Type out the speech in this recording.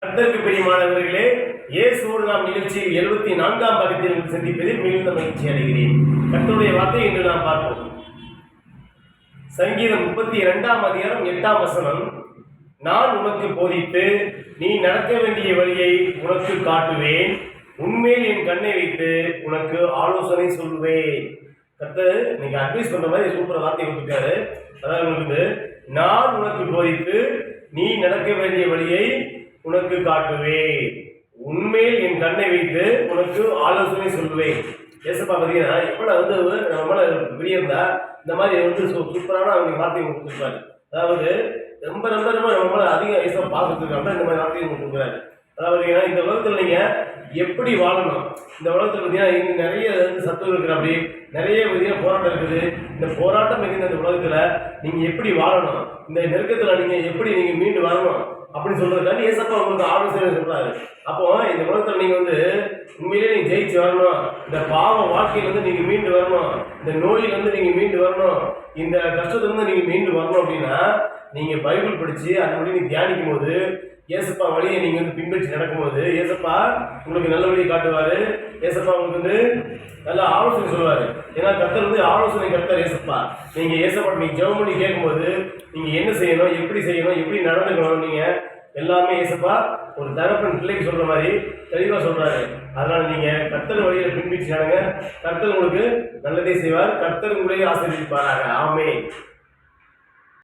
கர்த்தருக்கு பிரியமானவர்களே, இயேசுவோடு நாம் நிகழ்ச்சியில் 74ஆம் பக்கத்தில் சந்திப்பதில் மிகுந்த மகிழ்ச்சி அடைகிறேன். கர்த்தருடைய வார்த்தை இன்று நாம் பார்ப்போம். சங்கீதம் 32ஆம் அதிகாரம் 8ஆம் வசனம். நான் உனக்கு போதித்து நீ நடக்க வேண்டிய வழியை உனக்கு காட்டுவேன், உன்மேல் என் கண்ணை வைத்து உனக்கு ஆலோசனை சொல்வேன். கர்த்தர் நீங்க அட்வைஸ் பண்ற மாதிரி சூப்பர் வார்த்தை கொடுத்துருக்காரு. அதாவது உங்களுக்கு நான் உனக்கு போதித்து நீ நடக்க வேண்டிய வழியை உனக்கு காட்டுவேன், உண்மையில் என் கண்ணை வைத்து உனக்கு ஆலோசனை சொல்லுவேன். ஏசப்பா பார்த்தீங்கன்னா எவ்வளோ நம்மள வெளியிருந்தா இந்த மாதிரி சூப்பரான அவங்க வார்த்தையை கொடுத்துருப்பாரு. அதாவது ரொம்ப ரொம்ப ரொம்ப நம்மள அதிகம் ஏசப்பா பார்த்துருக்காங்க இந்த மாதிரி வார்த்தையை கொடுக்குறாரு. அதாவது பார்த்தீங்கன்னா இந்த உலகத்தில் நீங்கள் எப்படி வாழணும், இந்த உலகத்தில் பார்த்தீங்கன்னா இங்கே நிறைய சத்துவம் இருக்கிற அப்படி நிறைய பார்த்தீங்கன்னா போராட்டம் இருக்குது. இந்த போராட்டம் மிகுந்த இந்த உலகத்தில் நீங்கள் எப்படி வாழணும், இந்த நெருக்கத்தில் நீங்கள் எப்படி நீங்கள் மீண்டு வரணும் அப்படின்னு சொல்றதுக்காண்டி ஏசப்பா உங்களுக்கு ஆலோசனை சொல்றாரு. அப்போ இந்த உலகத்தில் நீங்க உண்மையிலே நீங்க ஜெயிச்சு வரணும், இந்த பாவ வாழ்க்கையிலிருந்து நீங்க மீண்டு வரணும், இந்த நோயிலிருந்து நீங்க மீண்டு வரணும், இந்த கஷ்டத்திலிருந்து நீங்க மீண்டு வரணும் அப்படின்னா நீங்க பைபிள் படிச்சு அதன்படி நீங்க தியானிக்கும் போது ஏசப்பா வழியை நீங்க பின்பற்றி நடக்கும்போது ஏசப்பா உங்களுக்கு நல்ல வழியை காட்டுவாரு. ஏசப்பா உங்களுக்கு நல்ல ஆலோசனை சொல்லுவாரு. ஏன்னா கர்த்தர் ஆலோசனை கர்த்தர் ஏசப்பா. நீங்க ஏசப்பா நீங்க ஜெபம் பண்ணி கேட்கும்போது நீங்க என்ன செய்யணும், எப்படி செய்யணும், எப்படி நடந்துக்கணும், நீங்க எல்லாமே ஏசப்பா ஒரு தகப்பன் பிள்ளைக்கு சொல்ற மாதிரி தெளிவா சொல்றாரு. அதனால நீங்க கர்த்தர் வழியை பின்பற்றி நடங்க. கர்த்தர் உங்களுக்கு நல்லதே செய்வார். கர்த்தர் உங்களையே ஆசீர்வதிப்பாராக. ஆமென்.